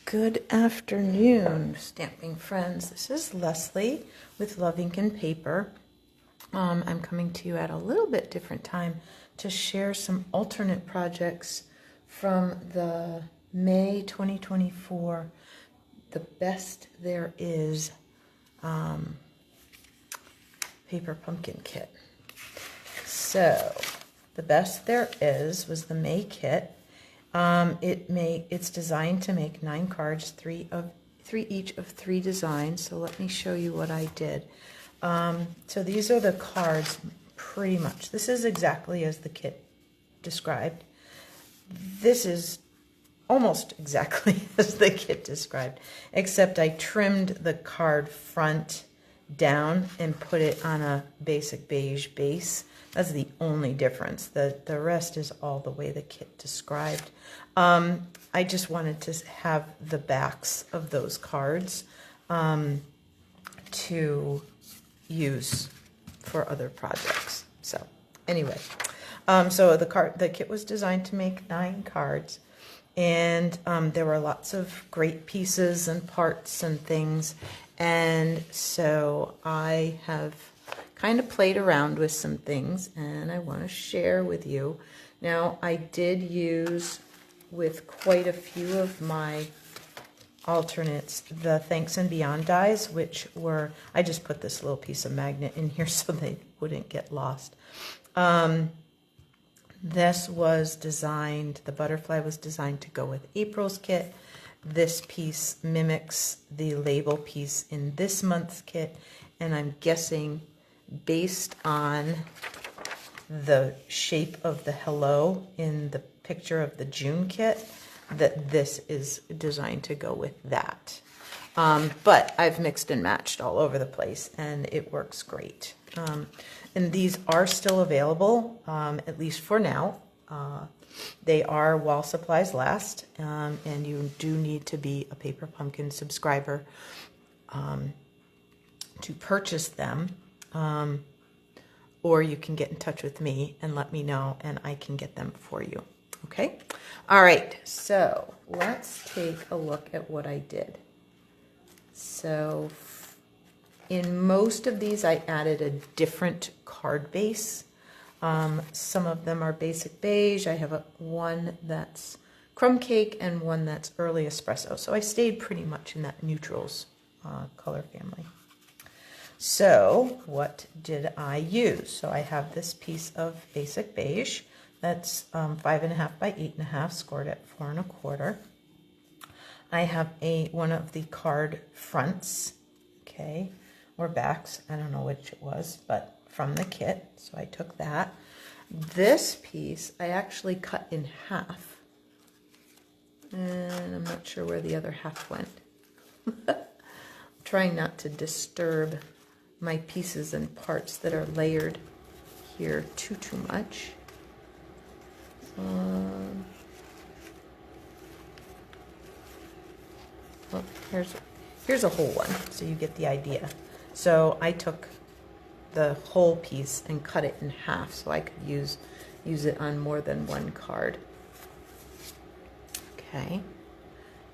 Good afternoon, stamping friends. This is Leslie with LuvINK&Paper. I'm coming to you at a little bit different time to share some alternate projects from the May 2024 The Best There Is paper pumpkin kit. So the Best There Is was the May kit. It's designed to make 9 cards, three each of 3 designs. So let me show you what I did. So these are the cards pretty much. This is exactly as the kit described. This is almost exactly as the kit described, except I trimmed the card front down and put it on a basic beige base. That's the only difference. The rest is all the way the kit described. I just wanted to have the backs of those cards to use for other projects. So anyway, so the kit was designed to make 9 cards, and there were lots of great pieces and parts and things, and so I have kind of played around with some things, and I want to share with you. Now, I did use with quite a few of my alternates the Thanks and Beyond dies, which were, I just put this little piece of magnet in here so they wouldn't get lost. This was designed, the butterfly was designed to go with April's kit. This piece mimics the label piece in this month's kit, and I'm guessing based on the shape of the hello in the picture of the June kit, that this is designed to go with that. But I've mixed and matched all over the place, and it works great. And these are still available, at least for now. They are while supplies last, and you do need to be a Paper Pumpkin subscriber to purchase them. Or you can get in touch with me and let me know, and I can get them for you. Okay? All right, so let's take a look at what I did. So in most of these, I added a different card base. Some of them are basic beige. I have one that's crumb cake and one that's early espresso. So I stayed pretty much in that neutrals color family. So what did I use? So I have this piece of basic beige that's 5.5 by 8.5, scored at 4 1/4. I have one of the card fronts, okay, or backs, I don't know which it was, but from the kit, so I took that. This piece I actually cut in half, and I'm not sure where the other half went. I'm trying not to disturb my pieces and parts that are layered here too much. Well, here's a whole one, so you get the idea. So I took the whole piece and cut it in half so I could use it on more than one card. Okay,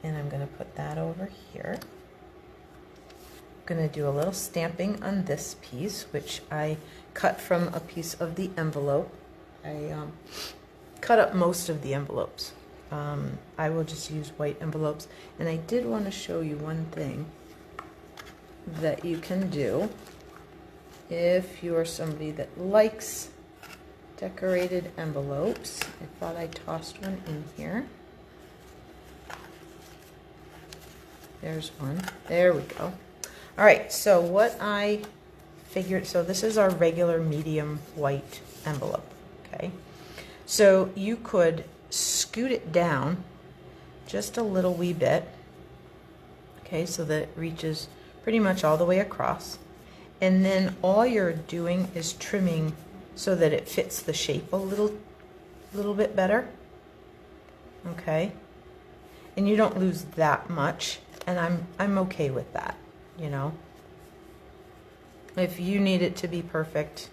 and I'm going to put that over here. I'm going to do a little stamping on this piece, which I cut from a piece of the envelope. I cut up most of the envelopes. I will just use white envelopes, and I did want to show you one thing that you can do if you are somebody that likes decorated envelopes. I thought I tossed one in here. There's one. There we go. All right, so what I figured, so this is our regular medium white envelope, okay? So you could scoot it down just a little wee bit, okay, so that it reaches pretty much all the way across. And then all you're doing is trimming so that it fits the shape a little bit better, okay? And you don't lose that much, and I'm okay with that. You know, if you need it to be perfect,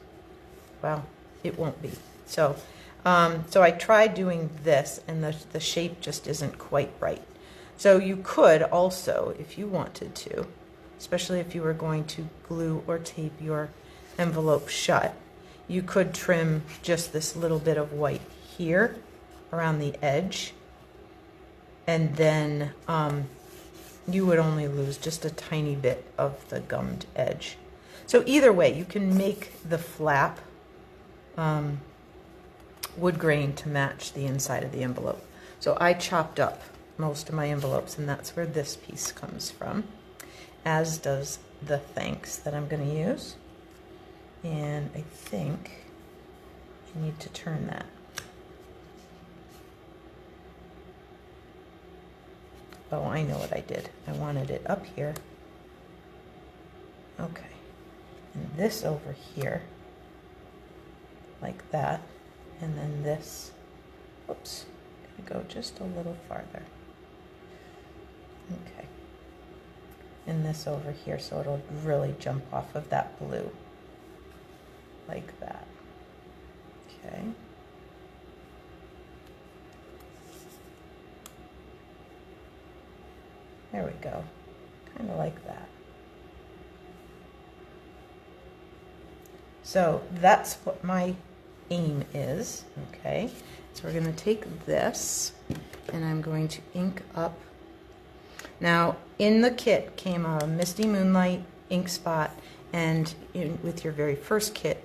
well, it won't be. So, so I tried doing this, and the shape just isn't quite right. So you could also, if you wanted to, especially if you were going to glue or tape your envelope shut, you could trim just this little bit of white here around the edge, and then you would only lose just a tiny bit of the gummed edge. So either way, you can make the flap wood grain to match the inside of the envelope. So I chopped up most of my envelopes, and that's where this piece comes from, as does the thanks that I'm going to use. And I think I need to turn that. Oh, I know what I did. I wanted it up here. Okay. And this over here, like that. And then this, oops, gonna go just a little farther. Okay. And this over here, so it'll really jump off of that blue. Like that. Okay. There we go. Kind of like that. So that's what my aim is, okay? So we're going to take this, and I'm going to ink up. Now, in the kit came a Misty Moonlight ink spot, and with your very first kit,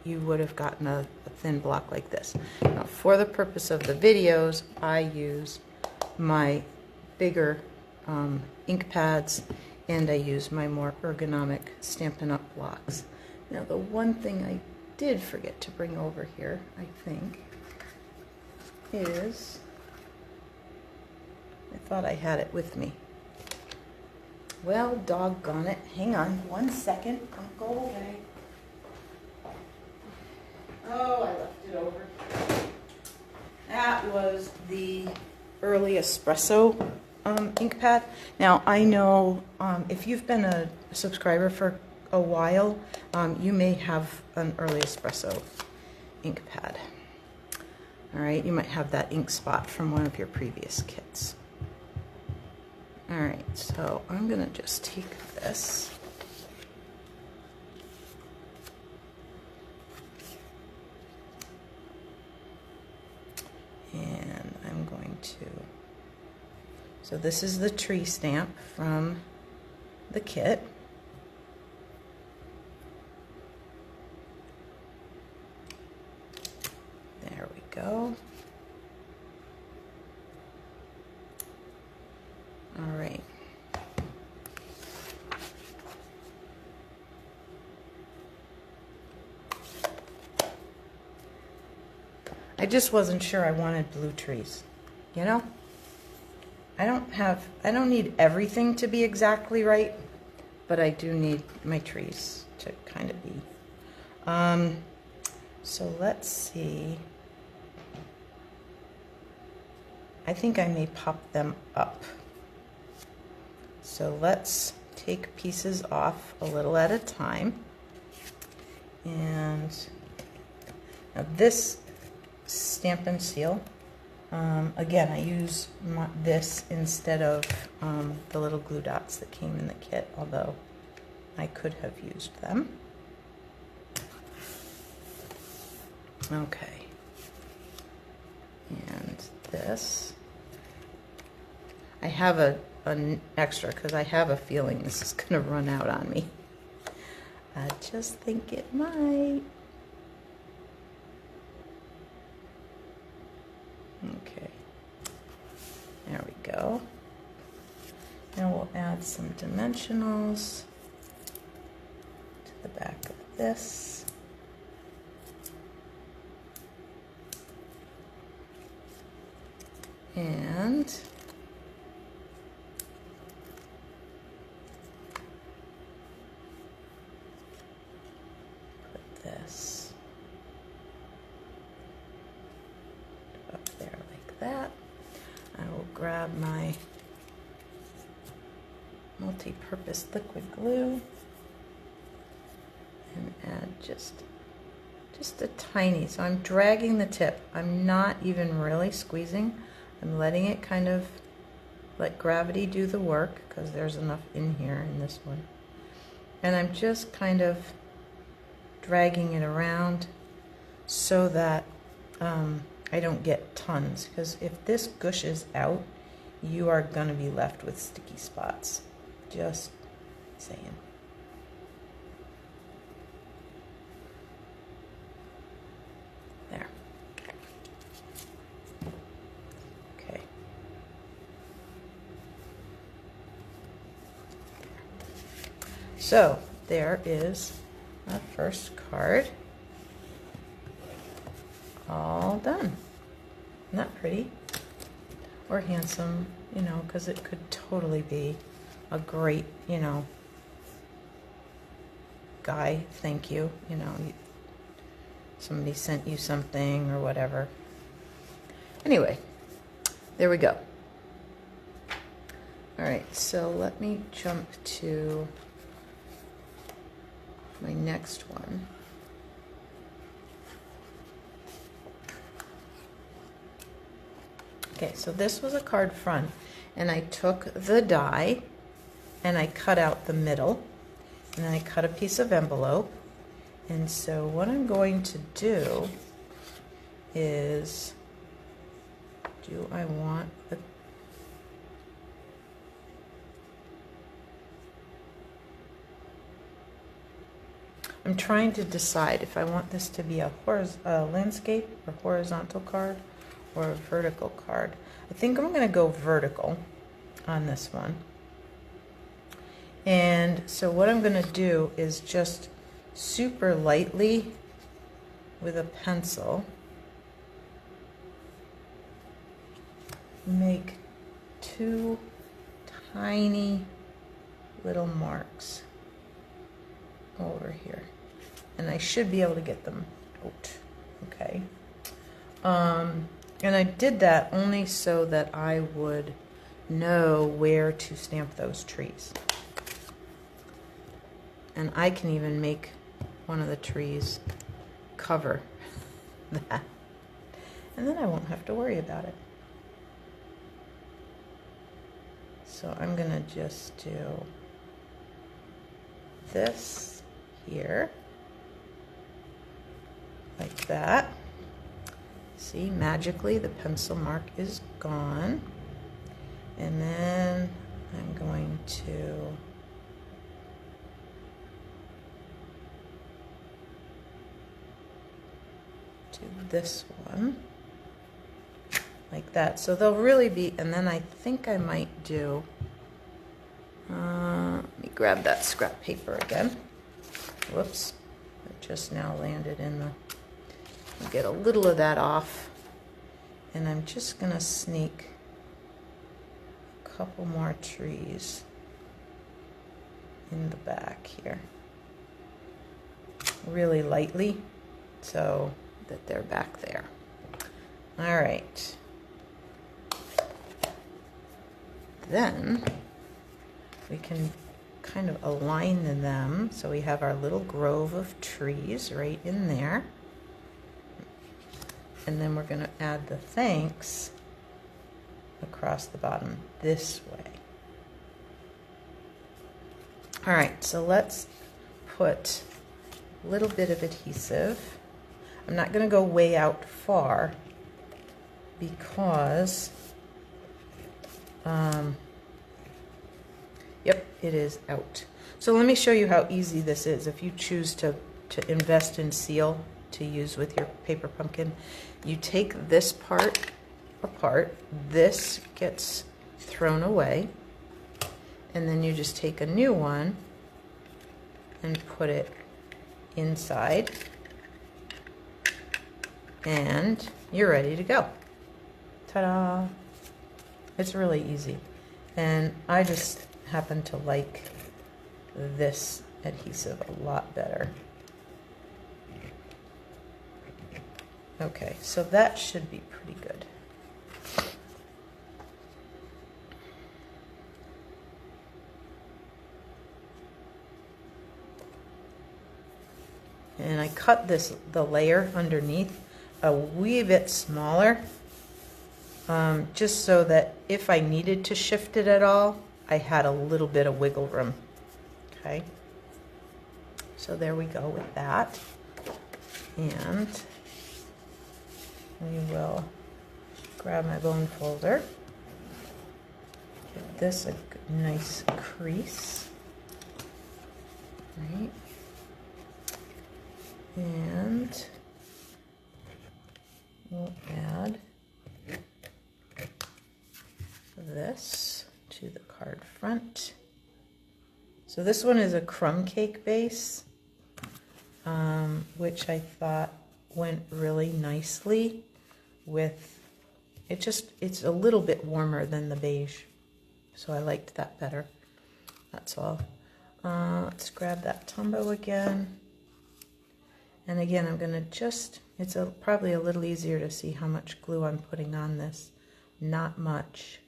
you would have gotten a thin block like this. Now, for the purpose of the videos, I use my bigger ink pads, and I use my more ergonomic Stampin' Up blocks. Now, the one thing I did forget to bring over here, I think, is, I thought I had it with me. Well, doggone it. Hang on 1 second. Don't go away. Oh, I left it over. That was the early espresso ink pad. Now, I know if you've been a subscriber for a while, you may have an early espresso ink pad. All right, you might have that ink spot from one of your previous kits. All right, so I'm gonna just take this. And I'm going to, so this is the tree stamp from the kit. There we go. All right. I just wasn't sure I wanted blue trees, you know? I don't need everything to be exactly right, but I do need my trees to kind of be. So let's see. I think I may pop them up. So let's take pieces off a little at a time. And now this Stampin' Seal, again, I use this instead of the little glue dots that came in the kit, although I could have used them. Okay. And this, I have an extra because I have a feeling this is going to run out on me. I just think it might. Okay, there we go. Now we'll add some dimensionals to the back of this. And put this up there like that. I will grab my multi-purpose liquid glue and add just a tiny, so I'm dragging the tip. I'm not even really squeezing. I'm letting it kind of let gravity do the work, because there's enough in here in this one. And I'm just kind of dragging it around so that I don't get tons, because if this gushes out, you are going to be left with sticky spots. Just saying. There. Okay. So there is our first card. All done. Isn't that pretty? Or handsome, you know, because it could totally be a great, you know, guy, thank you, you know, somebody sent you something or whatever. Anyway, there we go. All right, so let me jump to my next one. Okay, so this was a card front, and I took the die and I cut out the middle, and then I cut a piece of envelope. And so what I'm going to do is, do I want the I'm trying to decide if I want this to be a landscape or horizontal card or a vertical card. I think I'm going to go vertical on this one. And so what I'm going to do is just super lightly with a pencil make two tiny little marks over here. And I should be able to get them out. Okay. And I did that only so that I would know where to stamp those trees. And I can even make one of the trees cover that. And then I won't have to worry about it. So I'm going to just do this here, like that. See, magically the pencil mark is gone. And then I'm going to do this one like that. So they'll really be, and then I think I might do, let me grab that scrap paper again. Whoops, it just now landed in the, I'll get a little of that off, and I'm just gonna sneak a couple more trees in the back here, really lightly, so that they're back there. All right. Then we can kind of align them so we have our little grove of trees right in there. And then we're going to add the thanks across the bottom this way. All right, so let's put a little bit of adhesive. I'm not going to go way out far because, yep, it is out. So let me show you how easy this is. If you choose to invest in seal to use with your paper pumpkin, you take this part apart, this gets thrown away, and then you just take a new one and put it inside, and you're ready to go. Ta-da! It's really easy, and I just happen to like this adhesive a lot better. Okay, so that should be pretty good. And I cut the layer underneath a wee bit smaller, just so that if I needed to shift it at all, I had a little bit of wiggle room. Okay, so there we go with that. And we will grab my bone folder, give this a nice crease, right? And we'll add this to the card front. So this one is a crumb cake base, which I thought went really nicely with it. It's a little bit warmer than the beige, so I liked that better. That's all. Let's grab that Tombow again. And again, I'm gonna just, it's probably a little easier to see how much glue I'm putting on this. Not much.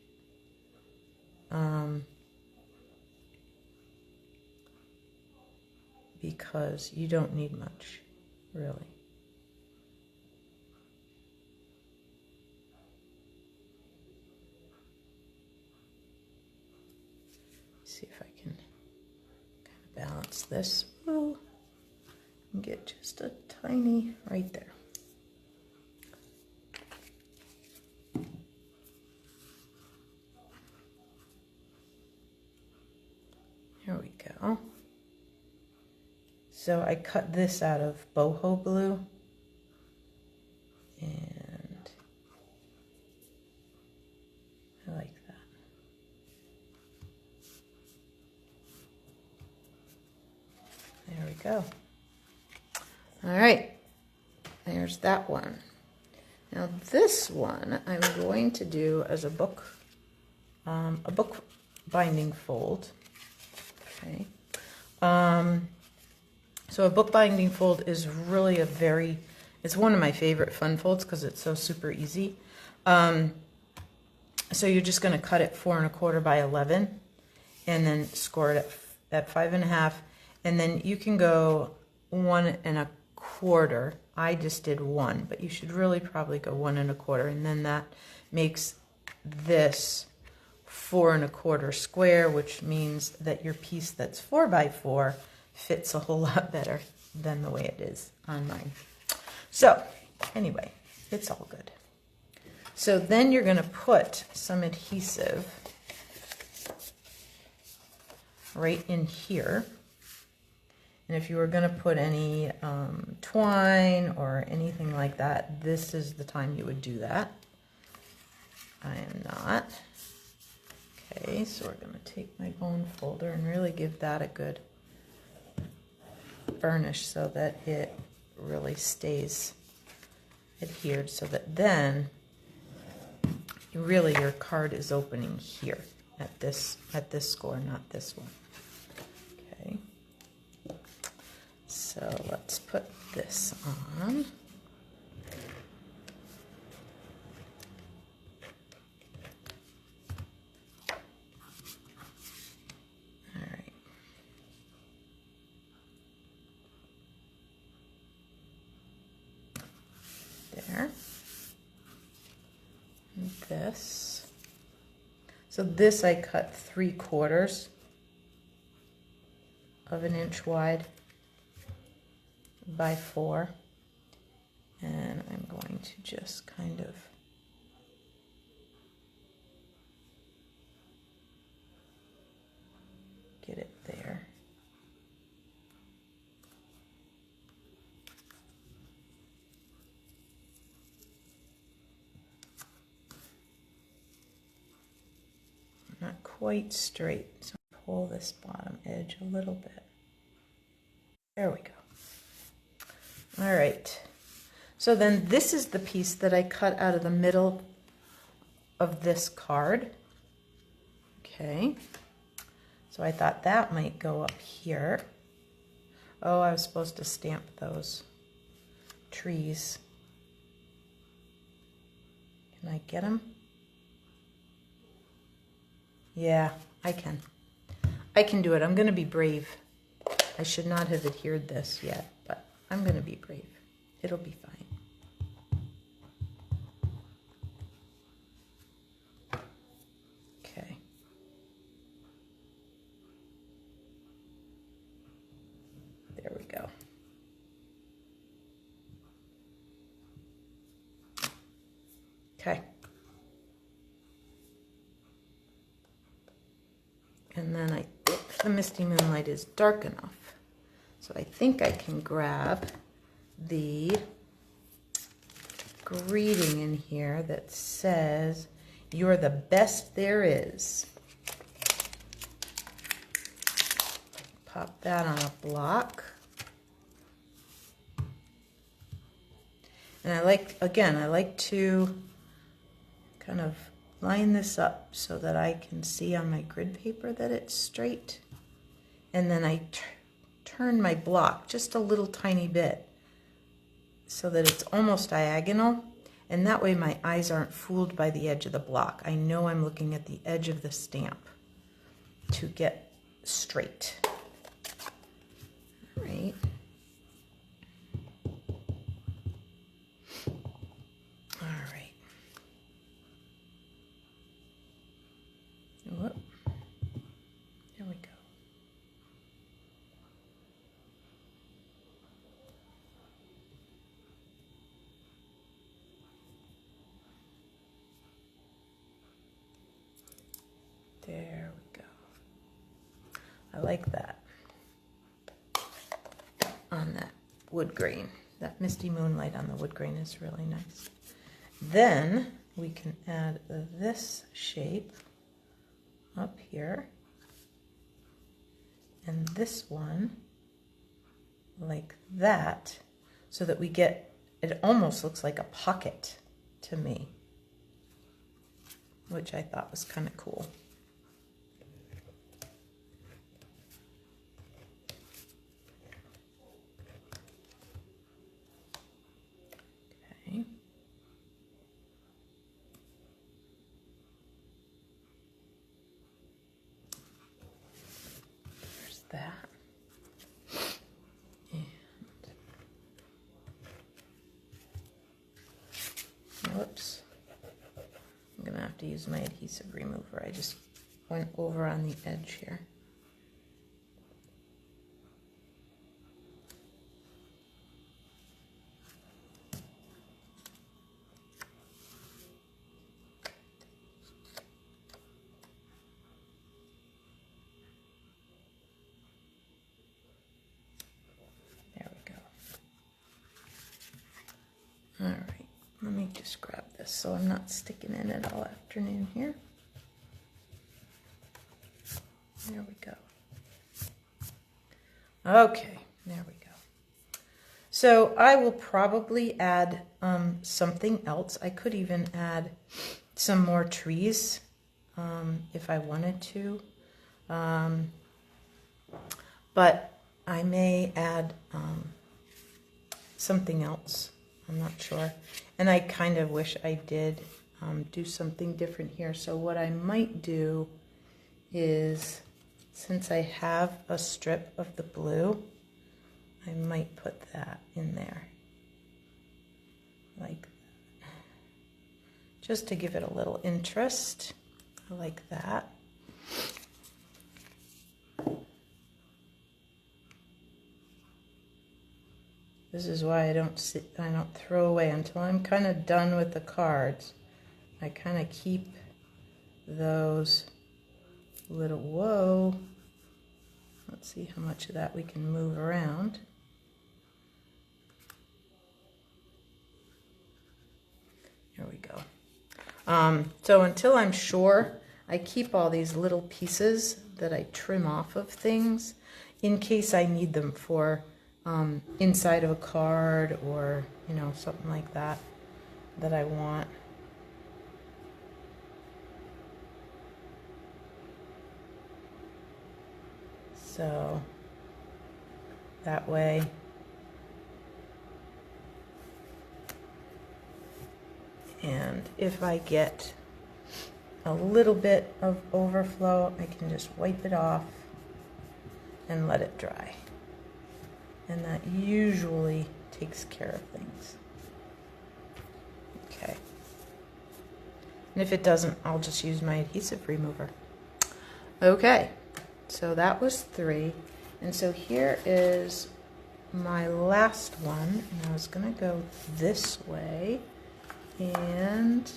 Because you don't need much, really. See if I can kind of balance this. Oh, and get just a tiny right there. Here we go. So I cut this out of boho blue, and I like that. There we go. All right, there's that one. Now this one I'm going to do as a book binding fold. Okay. So a book binding fold is really it's one of my favorite fun folds because it's so super easy. So you're just going to cut it 4 1/4 by 11 and then score it at 5 1/2. And then you can go 1 1/4. I just did 1, but you should really probably go 1 1/4. And then that makes this 4 1/4 square, which means that your piece that's 4 by 4 fits a whole lot better than the way it is on mine. So anyway, it's all good. So then you're going to put some adhesive right in here. And if you were going to put any twine or anything like that, this is the time you would do that. I am not. Okay, so we're going to take my bone folder and really give that a good burnish so that it really stays adhered, so that then really your card is opening here at this score, not this one. Okay, so let's put this on. There. And this. So this I cut 3/4 of an inch wide by 4. And I'm going to just kind of get it there. Not quite straight, so pull this bottom edge a little bit. There we go. All right, so then this is the piece that I cut out of the middle of this card. Okay, so I thought that might go up here. Oh, I was supposed to stamp those trees. Can I get them? Yeah, I can. I can do it. I'm going to be brave. I should not have adhered this yet, but I'm going to be brave. It'll be fine. Okay. And then I think the Misty Moonlight is dark enough. So I think I can grab the greeting in here that says, "You're the best there is." Pop that on a block. And I like to kind of line this up so that I can see on my grid paper that it's straight. And then I turn my block just a little tiny bit so that it's almost diagonal. And that way my eyes aren't fooled by the edge of the block. I know I'm looking at the edge of the stamp to get straight. All right. Whoop. There we go. There we go. I like that on that wood grain. That Misty Moonlight on the wood grain is really nice. Then we can add this shape up here, and this one like that, so that we get, it almost looks like a pocket to me, which I thought was kind of cool. Okay. That. And whoops, I'm gonna have to use my adhesive remover. I just went over on the edge here. All right, let me just grab this so I'm not sticking in it all afternoon here. There we go. Okay, there we go. So I will probably add something else. I could even add some more trees if I wanted to. But I may add something else. I'm not sure. And I kind of wish I did do something different here. So what I might do is, since I have a strip of the blue, I might put that in there. Like that. Just to give it a little interest. I like that. This is why I don't throw away until I'm kind of done with the cards. I kind of keep those little, whoa. Let's see how much of that we can move around. Here we go. So until I'm sure, I keep all these little pieces that I trim off of things in case I need them for inside of a card, or you know, something like that that I want. So that way and if I get a little bit of overflow, I can just wipe it off and let it dry. And that usually takes care of things. Okay. And if it doesn't, I'll just use my adhesive remover. Okay, so that was 3. And so here is my last one. And I was gonna go this way. And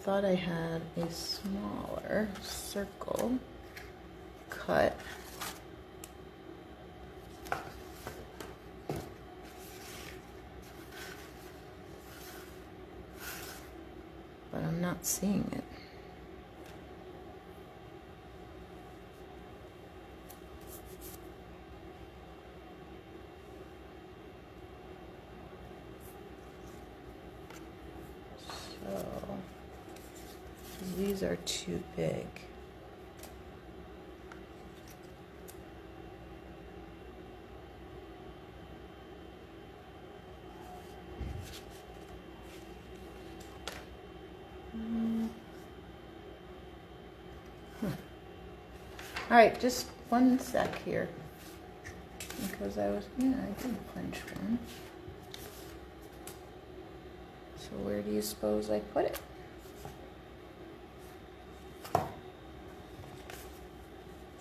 thought I had a smaller circle cut but I'm not seeing it. So these are too big. All right, just one sec here, because I did punch one. So where do you suppose I put it?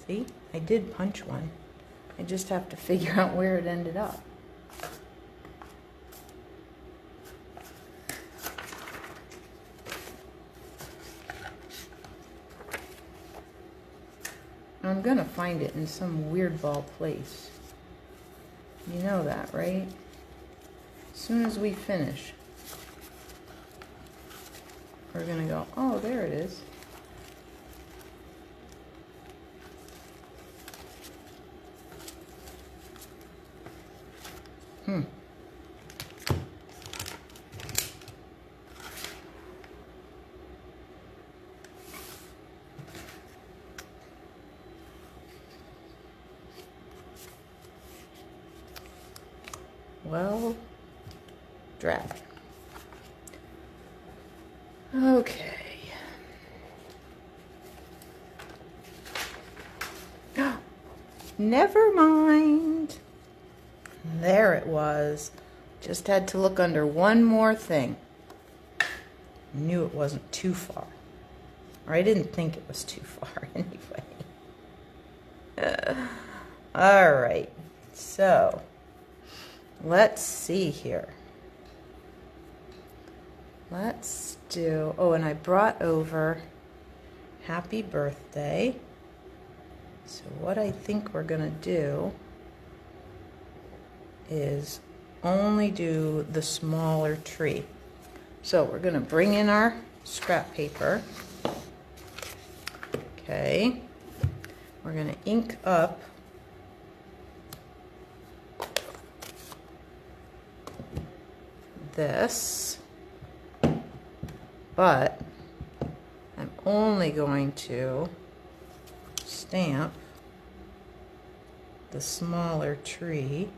See, I did punch one. I just have to figure out where it ended up. I'm gonna find it in some weird ball place. You know that, right? As soon as we finish, we're gonna go, oh, there it is. Well, drag. Okay. Never mind. There it was. Just had to look under one more thing. Knew it wasn't too far. Or I didn't think it was too far anyway. All right. So, let's see here. Let's do, oh, and I brought over happy birthday. So what I think we're gonna do is only do the smaller tree. So we're gonna bring in our scrap paper. Okay. We're gonna ink up this, but I'm only going to stamp the smaller tree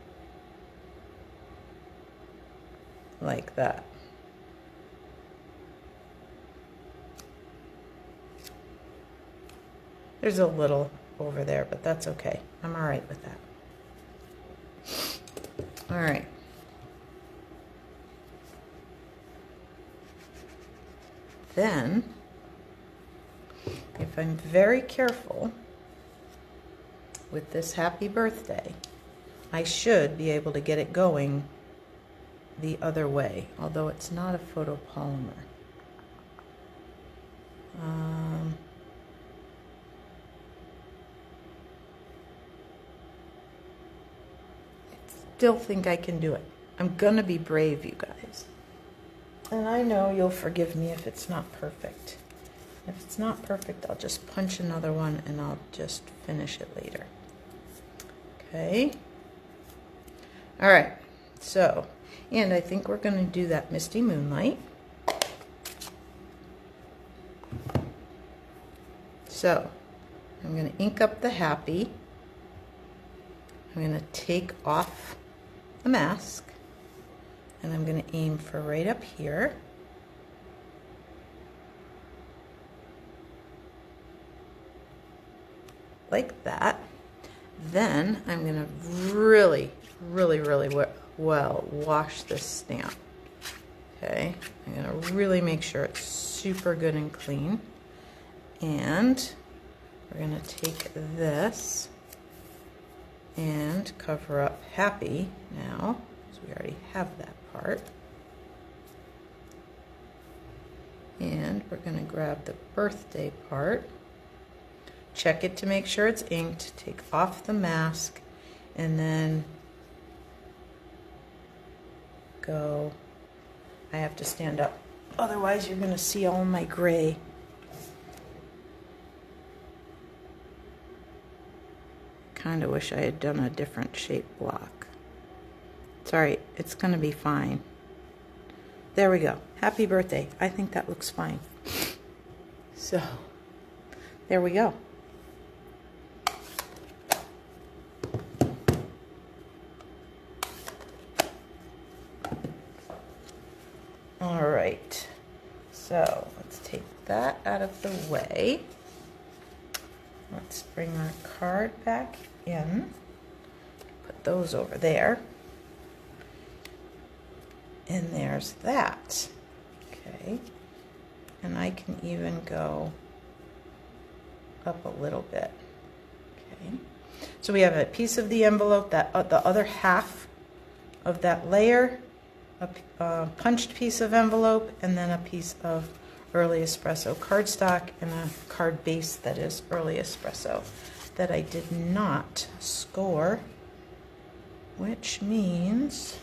like that. There's a little over there, but that's okay. I'm all right with that. All right. Then, if I'm very careful with this happy birthday, I should be able to get it going the other way, although it's not a photopolymer. I still think I can do it. I'm gonna be brave, you guys. And I know you'll forgive me if it's not perfect. If it's not perfect, I'll just punch another one and I'll just finish it later. Okay. All right. So, and I think we're going to do that Misty Moonlight. So, I'm going to ink up the happy. I'm going to take off the mask. And I'm going to aim for right up here. Like that. Then I'm going to really well wash this stamp. Okay, I'm going to really make sure it's super good and clean. And we're going to take this and cover up happy now, because we already have that part. And we're going to grab the birthday part, check it to make sure it's inked, take off the mask, and then go. I have to stand up, otherwise you're going to see all my gray. Kind of wish I had done a different shape block. It's alright, it's going to be fine. There we go. Happy birthday. I think that looks fine. So, there we go. Alright, so let's take that out of the way. Let's bring our card back in. Put those over there. And there's that. Okay. And I can even go up a little bit. Okay. So we have a piece of the envelope, that the other half of that layer, a punched piece of envelope, and then a piece of Early Espresso cardstock and a card base that is Early Espresso that I did not score, which means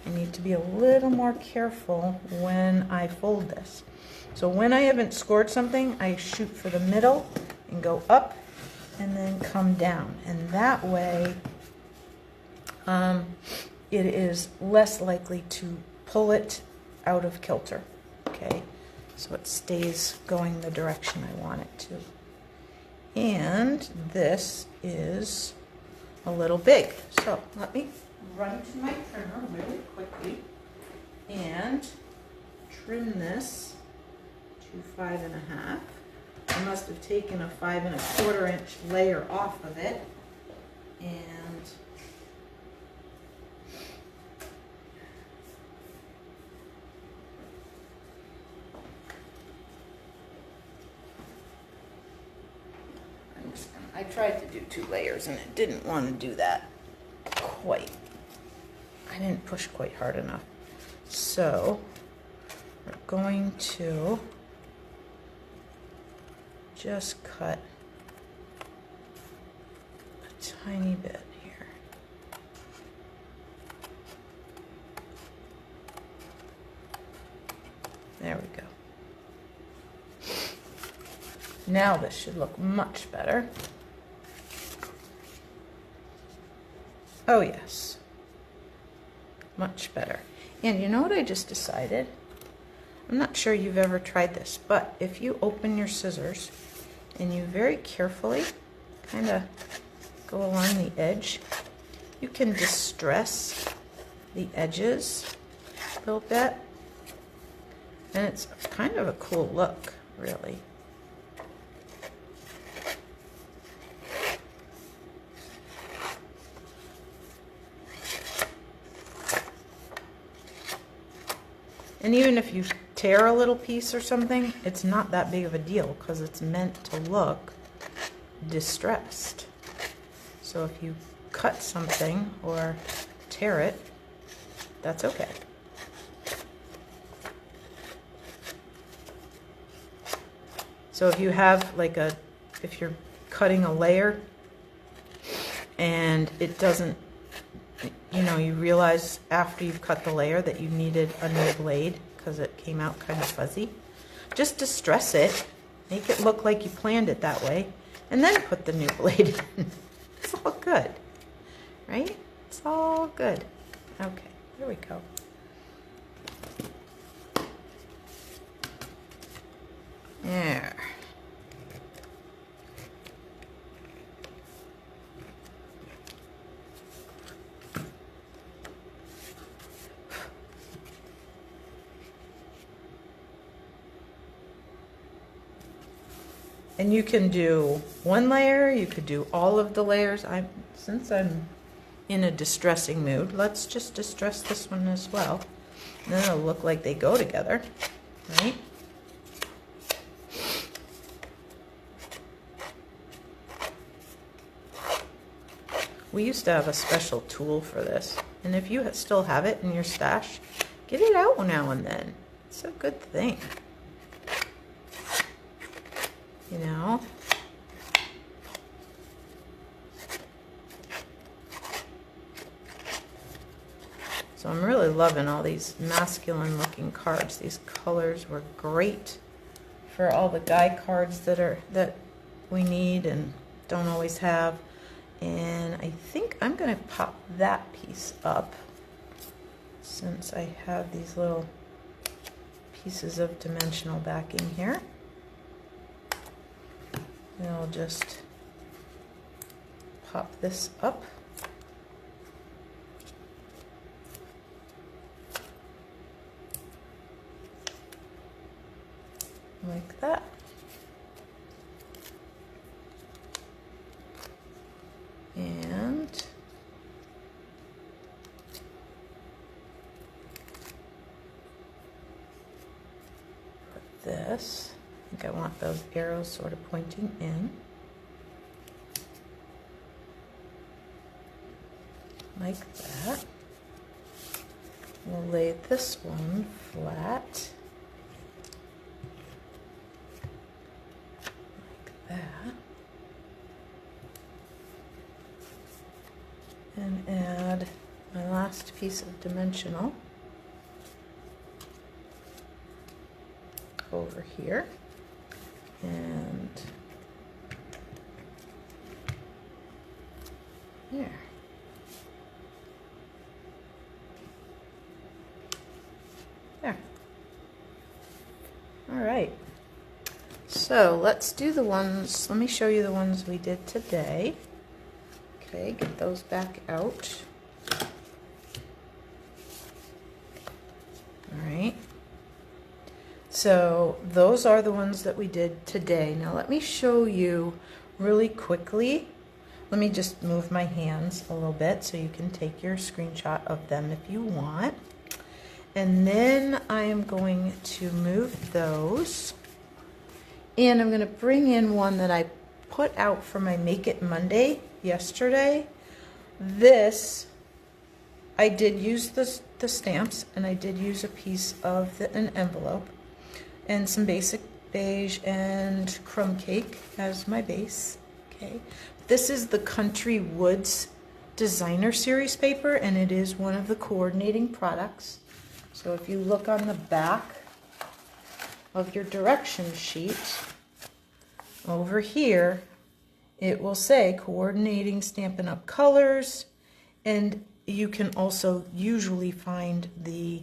I need to be a little more careful when I fold this. So when I haven't scored something, I shoot for the middle and go up and then come down. And that way it is less likely to pull it out of kilter. Okay, so it stays going the direction I want it to. And this is a little big. So let me run to my trimmer really quickly and trim this to 5.5. I must have taken a 5 1/4 inch layer off of it, and I tried to do 2 layers and it didn't want to do that quite. I didn't push quite hard enough. So we're going to just cut a tiny bit here. There we go. Now this should look much better. Oh yes, much better. And you know what I just decided? I'm not sure you've ever tried this, but if you open your scissors and you very carefully kind of go along the edge, you can distress the edges a little bit, and it's kind of a cool look, really. And even if you tear a little piece or something, it's not that big of a deal because it's meant to look distressed. So if you cut something or tear it, that's okay. So if you have like if you're cutting a layer and it doesn't, you know, you realize after you've cut the layer that you needed a new blade because it came out kind of fuzzy, just distress it, make it look like you planned it that way, and then put the new blade in. It's all good, right? It's all good. Okay, there we go. There. And you can do 1 layer, you could do all of the layers. Since I'm in a distressing mood, let's just distress this one as well. And then it'll look like they go together, right? We used to have a special tool for this, and if you still have it in your stash, get it out now and then. It's a good thing, you know. So I'm really loving all these masculine looking cards. These colors were great for all the guy cards that we need and don't always have. And I think I'm going to pop that piece up since I have these little pieces of dimensional backing here. And I'll just pop this up. Like that. And put this, I think I want those arrows sort of pointing in. Like that. We'll lay this one flat. That, and add my last piece of dimensional over here, and there. There. All right. So let's do the ones, let me show you the ones we did today. Okay, get those back out. All right. So those are the ones that we did today. Now let me show you really quickly. Let me just move my hands a little bit so you can take your screenshot of them if you want. And then I am going to move those. And I'm going to bring in one that I put out for my Make It Monday yesterday. This, I did use the stamps, and I did use a piece of an envelope and some basic beige and crumb cake as my base. Okay, this is the Country Woods Designer Series paper, and it is one of the coordinating products. So if you look on the back of your direction sheet, over here, it will say coordinating Stampin' Up colors, and you can also usually find the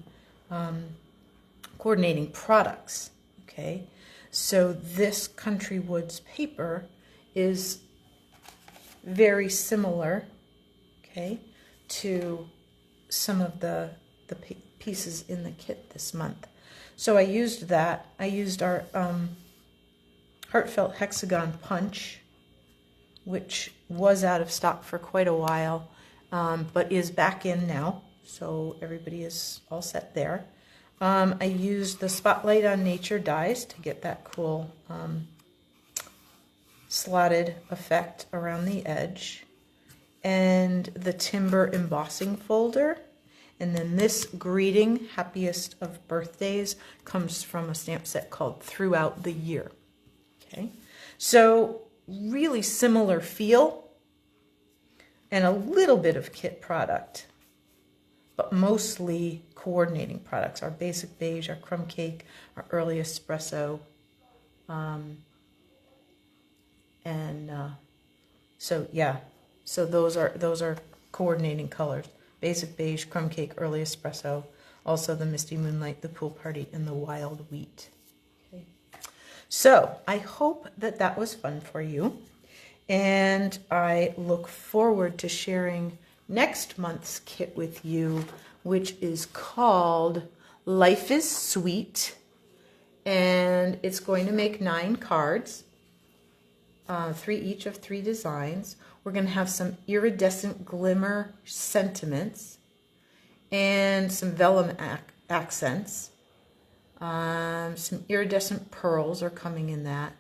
coordinating products, okay? So this Country Woods paper is very similar, okay, to some of the pieces in the kit this month. So I used that. I used our Heartfelt Hexagon Punch, which was out of stock for quite a while, but is back in now, so everybody is all set there. I used the Spotlight on Nature dies to get that cool slotted effect around the edge, and the timber embossing folder. And then this greeting, Happiest of Birthdays, comes from a stamp set called Throughout the Year. Okay, so really similar feel and a little bit of kit product, but mostly coordinating products. Our basic beige, our crumb cake, our early espresso, so yeah, so those are coordinating colors. Basic beige, crumb cake, early espresso, also the Misty Moonlight, the Pool Party, and the Wild Wheat. Okay. So I hope that that was fun for you, and I look forward to sharing next month's kit with you, which is called Life is Sweet, and it's going to make 9 cards, 3 each of 3 designs. We're going to have some iridescent glimmer sentiments and some vellum accents. Some iridescent pearls are coming in that.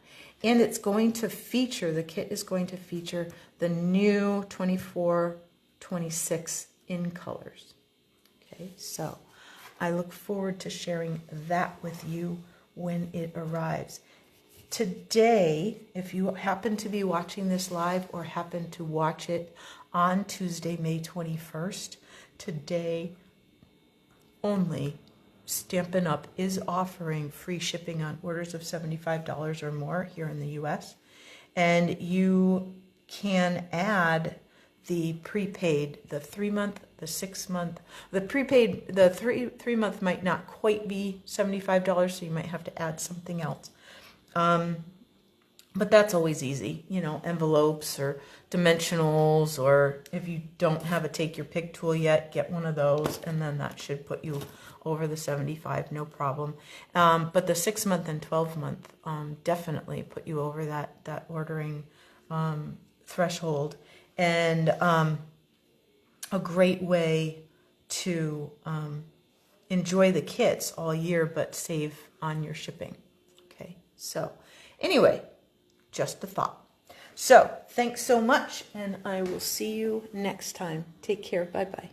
And it's going to feature, the kit is going to feature the new 24-26 in colors. Okay, so I look forward to sharing that with you when it arrives. Today, if you happen to be watching this live or happen to watch it on Tuesday, May 21st, today only, Stampin' Up! Is offering free shipping on orders of $75 or more here in the US. And you can add the prepaid, the 3-month, the 6-month, the prepaid, the three month might not quite be $75, so you might have to add something else. But that's always easy, you know, envelopes or dimensionals, or if you don't have a take your pick tool yet, get one of those, and then that should put you over the 75, no problem. But the 6-month and 12-month definitely put you over that ordering threshold, and a great way to enjoy the kits all year, but save on your shipping. Okay, so anyway, just a thought. So thanks so much, and I will see you next time. Take care. Bye-bye.